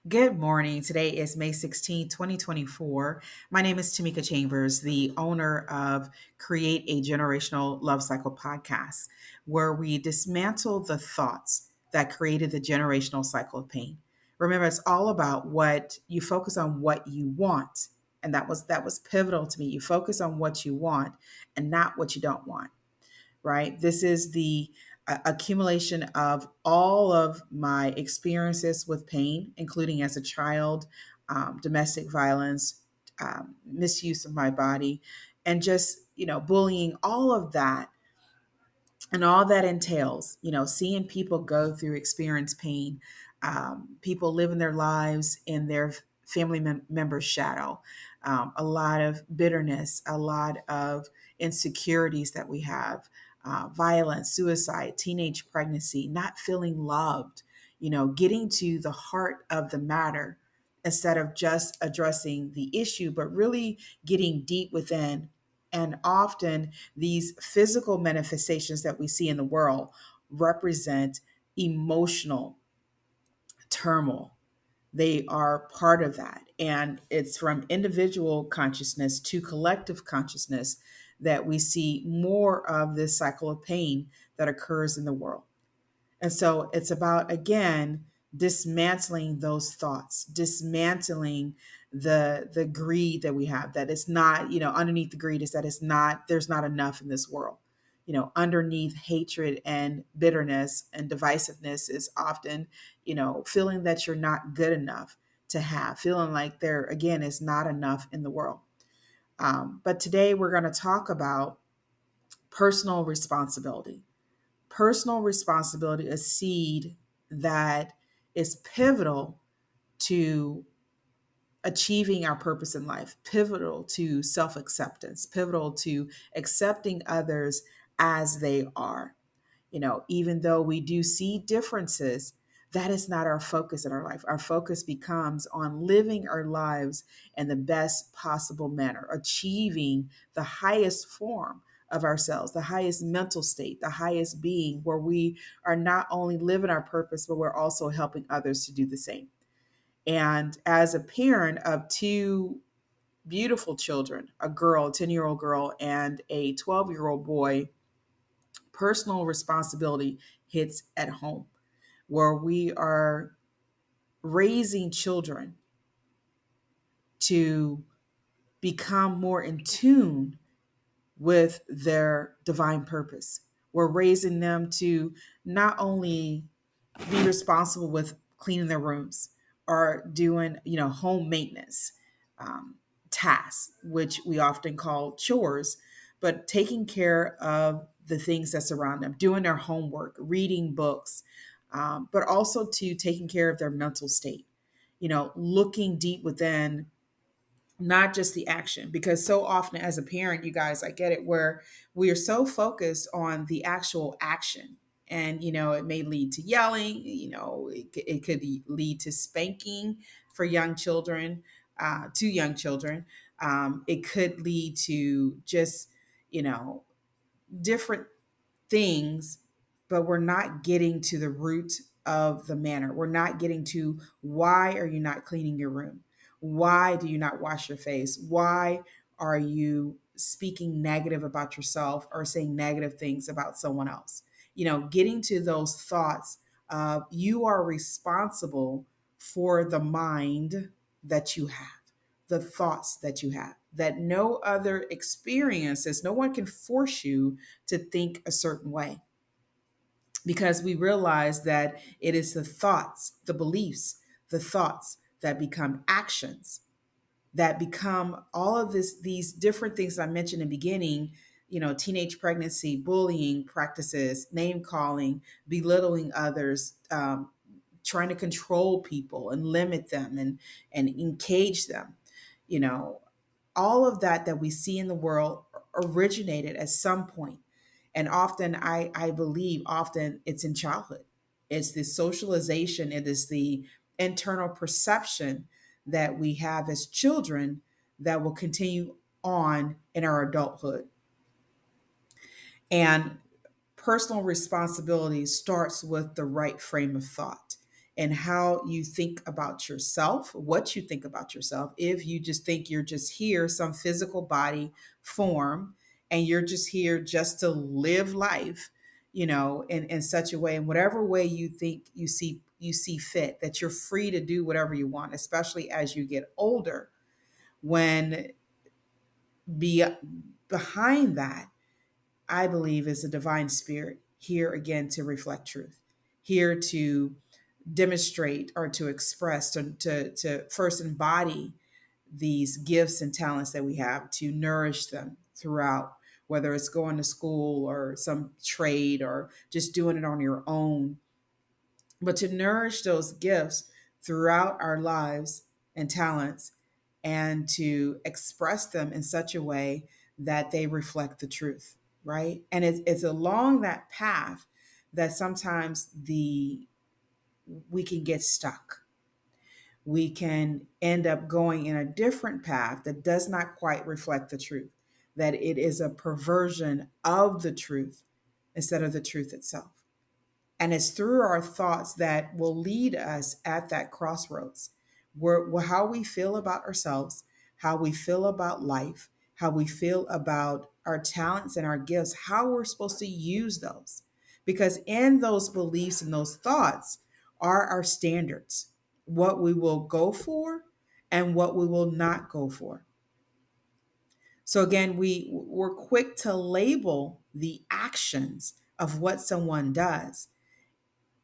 Good morning. Today is May 16th, 2024. My name is Tamika Chambers, the owner of Create a Generational Love Cycle podcast, where we dismantle the thoughts that created the generational cycle of pain. Remember, it's all about what you focus on what you want. And that was pivotal to me. You focus on what you want and not what you don't want, right? This is the accumulation of all of my experiences with pain, including as a child, domestic violence, misuse of my body, and just, bullying, all of that. And all that entails, seeing people go through, experience pain, people living their lives in their family members' shadow, a lot of bitterness, a lot of insecurities that we have, violence, suicide, teenage pregnancy, not feeling loved, getting to the heart of the matter instead of just addressing the issue, but really getting deep within. And often these physical manifestations that we see in the world represent emotional turmoil. They are part of that. And it's from individual consciousness to collective consciousness that we see more of this cycle of pain that occurs in the world. And so it's about, again, dismantling those thoughts, dismantling the greed that we have, that it's not, underneath the greed is that it's not, there's not enough in this world. Underneath hatred and bitterness and divisiveness is often, feeling that you're not good enough to have, feeling like there, again, is not enough in the world. But today we're going to talk about personal responsibility. Personal responsibility, a seed that is pivotal to achieving our purpose in life, pivotal to self acceptance, pivotal to accepting others as they are. Even though we do see differences, that is not our focus in our life. Our focus becomes on living our lives in the best possible manner, achieving the highest form of ourselves, the highest mental state, the highest being, where we are not only living our purpose, but we're also helping others to do the same. And as a parent of two beautiful children, a girl, a 10-year-old girl, and a 12-year-old boy, personal responsibility hits at home, where we are raising children to become more in tune with their divine purpose. We're raising them to not only be responsible with cleaning their rooms or doing, home maintenance um, tasks, which we often call chores, but taking care of the things that surround them, doing their homework, reading books, but also to taking care of their mental state, looking deep within, not just the action, because so often as a parent, you guys, I get it, where we are so focused on the actual action. And it may lead to yelling, it could lead to spanking for young children, to young children. It could lead to just, you know different things, but we're not getting to the root of the matter. We're not getting to, why are you not cleaning your room? Why do you not wash your face? Why are you speaking negative about yourself or saying negative things about someone else? Getting to those thoughts of, you are responsible for the mind that you have, the thoughts that you have, that no other experiences, no one can force you to think a certain way, because we realize that it is the thoughts, the beliefs, the thoughts that become actions, that become all of these different things I mentioned in the beginning, teenage pregnancy, bullying practices, name calling, belittling others, trying to control people and limit them and engage them. You know, all of that we see in the world originated at some point. And often, I believe, often it's in childhood. It's the socialization, it is the internal perception that we have as children that will continue on in our adulthood. And personal responsibility starts with the right frame of thought. and how you think about yourself, what you think about yourself. If you just think you're just here, some physical body form, and you're just here just to live life, in such a way, in whatever way you think you see fit, that you're free to do whatever you want, especially as you get older, when be behind that, I believe, is a divine spirit here again to reflect truth, here to demonstrate or to express, to first embody these gifts and talents that we have, to nourish them throughout, whether it's going to school or some trade or just doing it on your own, but to nourish those gifts throughout our lives and talents, and to express them in such a way that they reflect the truth, right? And it's along that path that sometimes we can get stuck. We can end up going in a different path that does not quite reflect the truth, that it is a perversion of the truth instead of the truth itself. And it's through our thoughts that will lead us at that crossroads, where how we feel about ourselves, how we feel about life, how we feel about our talents and our gifts, how we're supposed to use those. Because in those beliefs and those thoughts are our standards, what we will go for and what we will not go for. So again, we're quick to label the actions of what someone does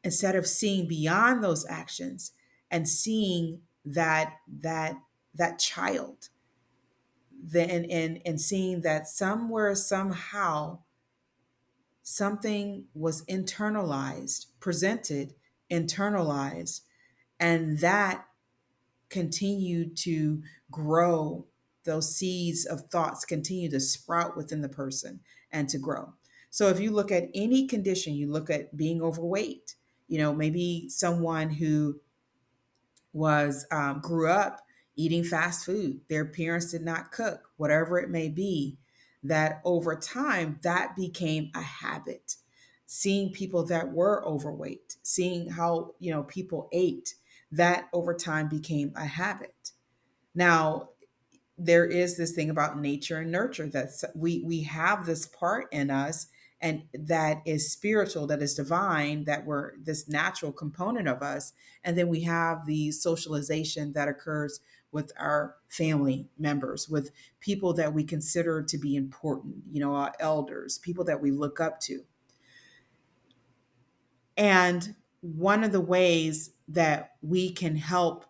instead of seeing beyond those actions and seeing that child, then and seeing that somewhere, somehow, something was internalized, presented, internalized, and that continued to grow. Those seeds of thoughts continue to sprout within the person and to grow. So if you look at any condition, you look at being overweight, maybe someone who was grew up eating fast food, their parents did not cook, whatever it may be, that over time that became a habit. Seeing people that were overweight, seeing how people ate, that over time became a habit. Now, there is this thing about nature and nurture, that we have this part in us, and that is spiritual, that is divine, that we're this natural component of us, and then we have the socialization that occurs with our family members, with people that we consider to be important, our elders, people that we look up to. And one of the ways that we can help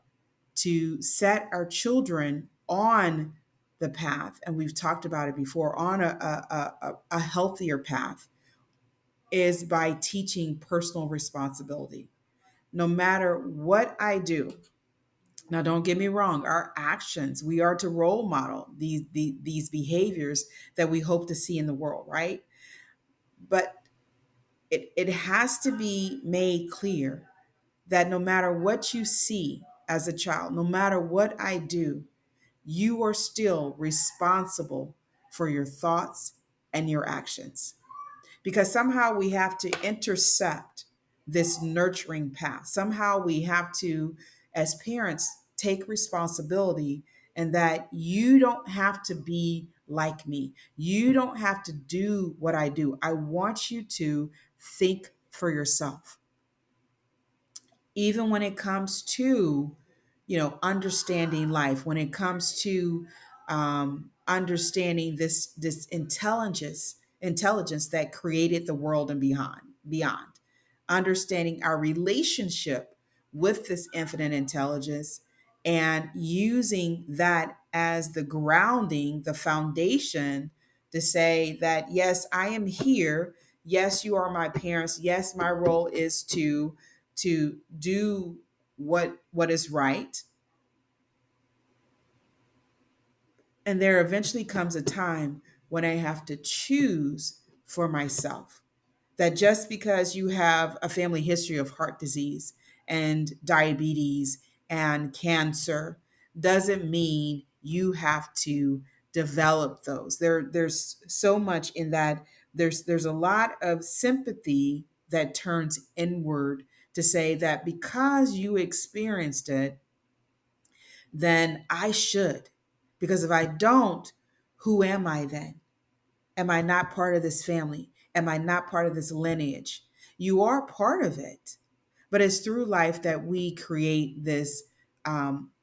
to set our children on the path, and we've talked about it before, on a healthier path, is by teaching personal responsibility. No matter what I do, now don't get me wrong, our actions, we are to role model these behaviors that we hope to see in the world, right? But it has to be made clear that no matter what you see as a child, no matter what I do, you are still responsible for your thoughts and your actions. Because somehow we have to intercept this nurturing path. Somehow we have to, as parents, take responsibility, and that you don't have to be like me. You don't have to do what I do. I want you to think for yourself, even when it comes to understanding life, when it comes to understanding this intelligence that created the world and beyond, understanding our relationship with this infinite intelligence, and using that as the grounding, the foundation, to say that yes, I am here, yes, you are my parents, yes, my role is to do what is right. And there eventually comes a time when I have to choose for myself. That just because you have a family history of heart disease and diabetes and cancer doesn't mean you have to develop those. There's so much in that. There's a lot of sympathy that turns inward to say that because you experienced it, then I should. Because if I don't, who am I then? Am I not part of this family? Am I not part of this lineage? You are part of it. But it's through life that we create this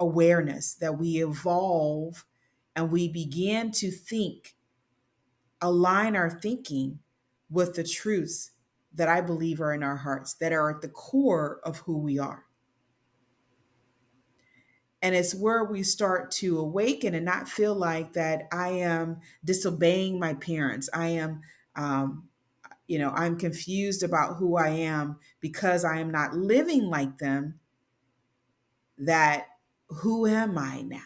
awareness, that we evolve and we begin to think, align our thinking with the truths that I believe are in our hearts, that are at the core of who we are. And it's where we start to awaken and not feel like that I am disobeying my parents. I am, um, I'm confused about who I am because I am not living like them. That who am I now?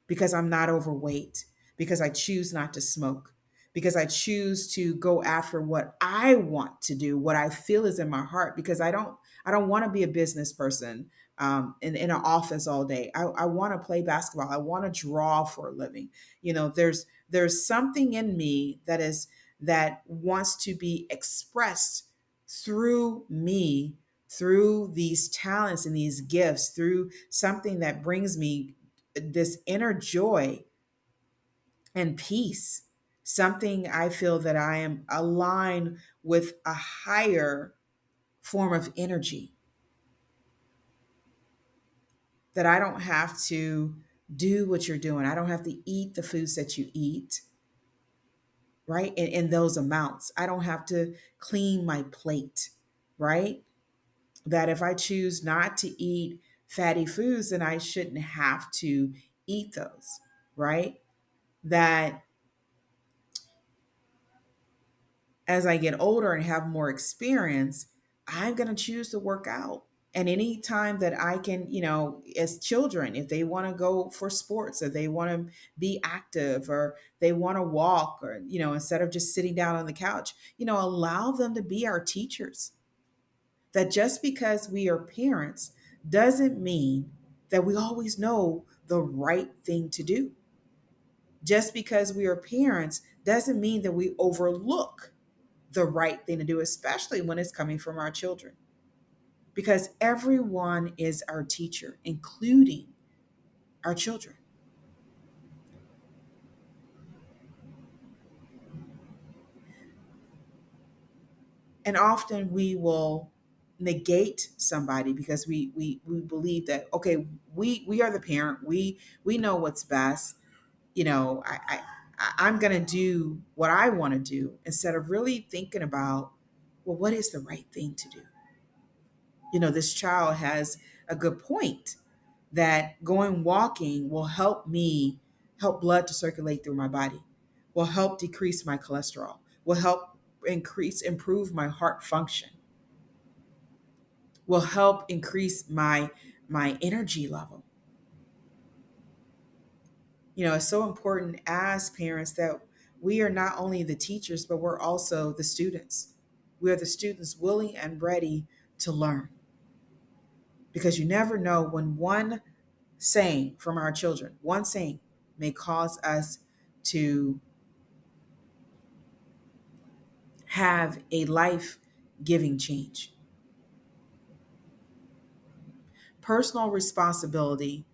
Because I'm not overweight, because I choose not to smoke, because I choose to go after what I want to do, what I feel is in my heart, because I don't want to be a business person in an office all day. I want to play basketball. I want to draw for a living. There's something in me that wants to be expressed through me, through these talents and these gifts, through something that brings me this inner joy and peace, something I feel that I am aligned with a higher form of energy, that I don't have to do what you're doing. I don't have to eat the foods that you eat, right? In those amounts. I don't have to clean my plate, right? That if I choose not to eat fatty foods, then I shouldn't have to eat those, right? That as I get older and have more experience, I'm going to choose to work out. And any time that I can, as children, if they want to go for sports, or they want to be active, or they want to walk, or, instead of just sitting down on the couch, allow them to be our teachers. That just because we are parents doesn't mean that we always know the right thing to do. Just because we are parents doesn't mean that we overlook the right thing to do, especially when it's coming from our children. Because everyone is our teacher, including our children. And often we will negate somebody because we believe that, okay, we are the parent, we know what's best. I'm going to do what I want to do, instead of really thinking about, well, what is the right thing to do? This child has a good point, that going walking will help blood to circulate through my body, will help decrease my cholesterol, will help improve my heart function, will help increase my energy level. It's so important as parents that we are not only the teachers, but we're also the students. We are the students willing and ready to learn, because you never know when one saying from our children, one saying may cause us to have a life giving change. Personal responsibility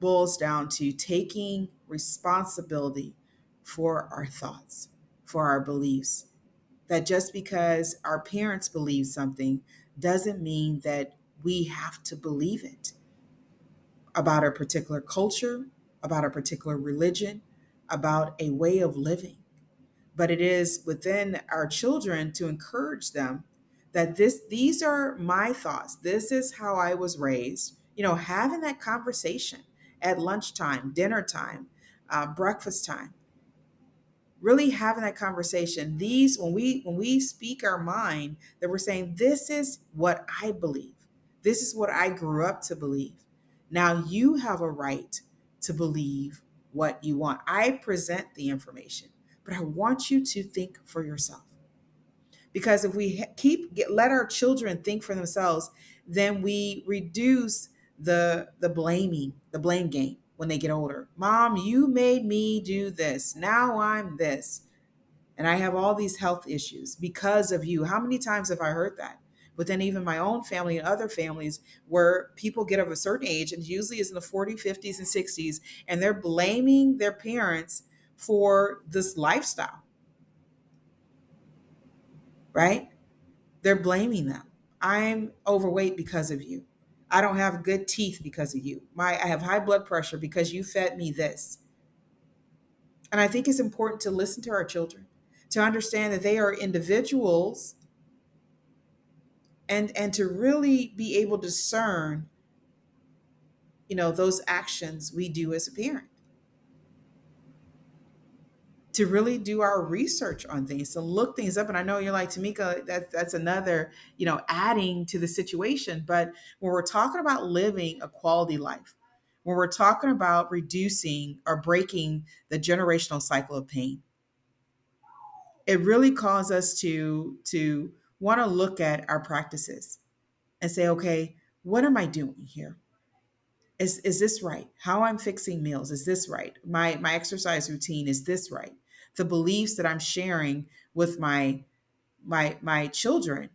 boils down to taking responsibility for our thoughts, for our beliefs. That just because our parents believe something doesn't mean that we have to believe it, about a particular culture, about a particular religion, about a way of living. But it is within our children to encourage them that these are my thoughts. This is how I was raised. Having that conversation at lunchtime, dinner time, breakfast time, really having that conversation. These when we speak our mind, that we're saying, this is what I believe. This is what I grew up to believe. Now you have a right to believe what you want. I present the information, but I want you to think for yourself. Because if we let our children think for themselves, then we reduce the blame game when they get older. Mom, you made me do this. Now I'm this. And I have all these health issues because of you. How many times have I heard that? within even my own family and other families, where people get of a certain age, and usually is in the 40s, 50s, and 60s, and they're blaming their parents for this lifestyle, right? They're blaming them. I'm overweight because of you. I don't have good teeth because of you. I have high blood pressure because you fed me this. And I think it's important to listen to our children, to understand that they are individuals, and to really be able to discern, those actions we do as a parent, to really do our research on things, to look things up. And I know you're like, Tamika, that's another, adding to the situation. But when we're talking about living a quality life, when we're talking about reducing or breaking the generational cycle of pain, it really calls us to want to look at our practices and say, okay, what am I doing here? Is this right? How I'm fixing meals, is this right? My exercise routine, is this right? The beliefs that I'm sharing with my children,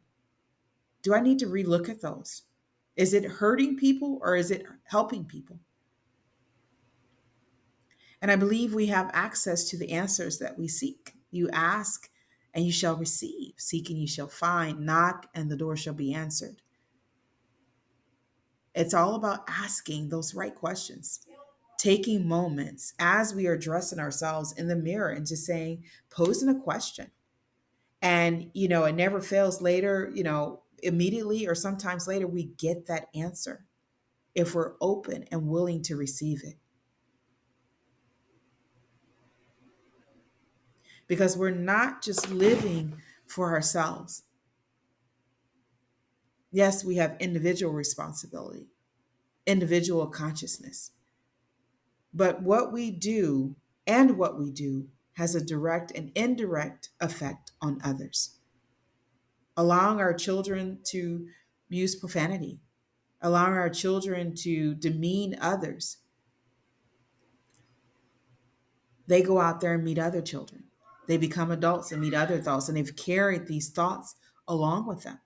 do I need to relook at those? Is it hurting people or is it helping people? And I believe we have access to the answers that we seek. You ask and you shall receive. Seek and you shall find. Knock and the door shall be answered. It's all about asking those right questions, taking moments as we are dressing ourselves in the mirror and just saying, posing a question. And, it never fails later, immediately or sometimes later, we get that answer if we're open and willing to receive it. Because we're not just living for ourselves. Yes, we have individual responsibility, individual consciousness. But what we do has a direct and indirect effect on others. Allowing our children to use profanity, allowing our children to demean others, they go out there and meet other children. They become adults and meet other adults, and they've carried these thoughts along with them.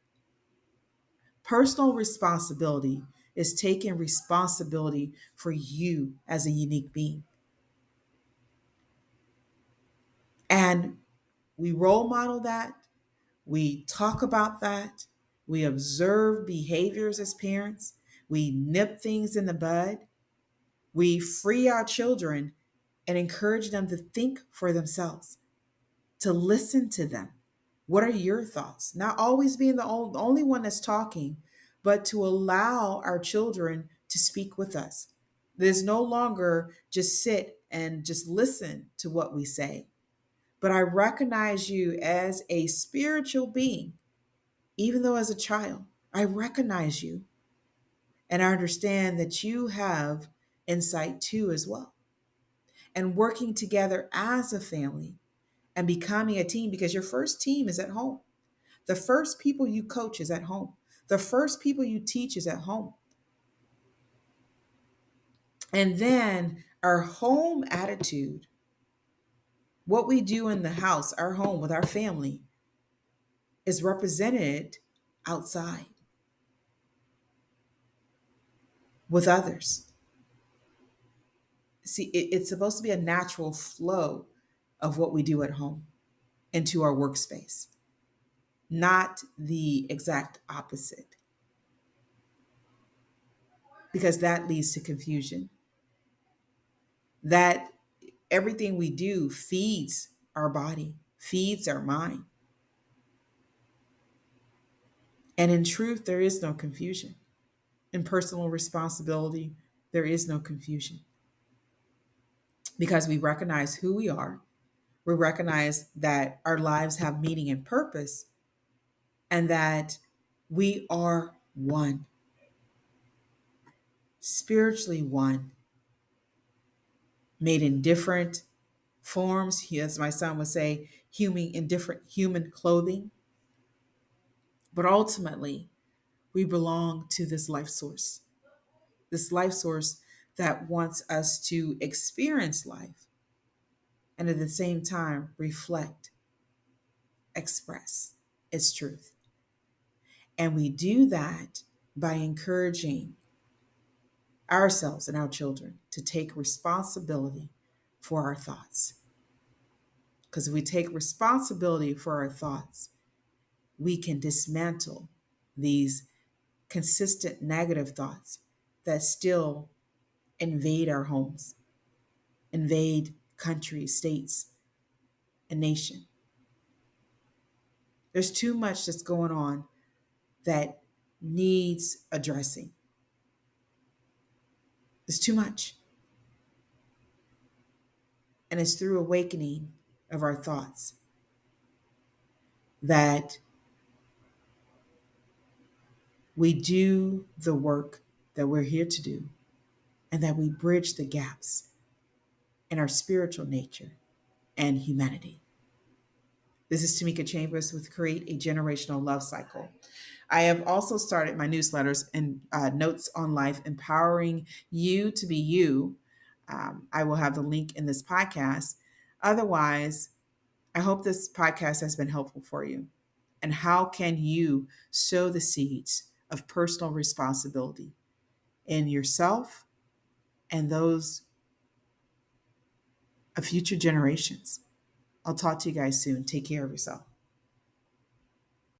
Personal responsibility is taking responsibility for you as a unique being. And we role model that, we talk about that, we observe behaviors as parents, we nip things in the bud, we free our children and encourage them to think for themselves, to listen to them. What are your thoughts? Not always being the only one that's talking, but to allow our children to speak with us. There's no longer just sit and just listen to what we say, but I recognize you as a spiritual being, even though as a child, I recognize you and I understand that you have insight too as well. And working together as a family and becoming a team, because your first team is at home. The first people you coach is at home. The first people you teach is at home. And then our home attitude, what we do in the house, our home with our family, is represented outside with others. See, it's supposed to be a natural flow of what we do at home into our workspace, not the exact opposite, because that leads to confusion. That everything we do feeds our body, feeds our mind. And in truth, there is no confusion. In personal responsibility, there is no confusion because we recognize who we are. We recognize that our lives have meaning and purpose and that we are one, spiritually one, made in different forms. As my son would say, human in different human clothing. But ultimately, we belong to this life source that wants us to experience life and at the same time reflect, express its truth. And we do that by encouraging ourselves and our children to take responsibility for our thoughts. Because if we take responsibility for our thoughts, we can dismantle these consistent negative thoughts that still invade our homes, invade countries, states, and nation. There's too much that's going on that needs addressing. There's too much. And it's through awakening of our thoughts that we do the work that we're here to do and that we bridge the gaps in our spiritual nature and humanity. This is Tamika Chambers with Create a Generational Love Cycle. I have also started my newsletters and notes on life, empowering you to be you. I will have the link in this podcast. Otherwise, I hope this podcast has been helpful for you. And how can you sow the seeds of personal responsibility in yourself and those of future generations? I'll talk to you guys soon. Take care of yourself.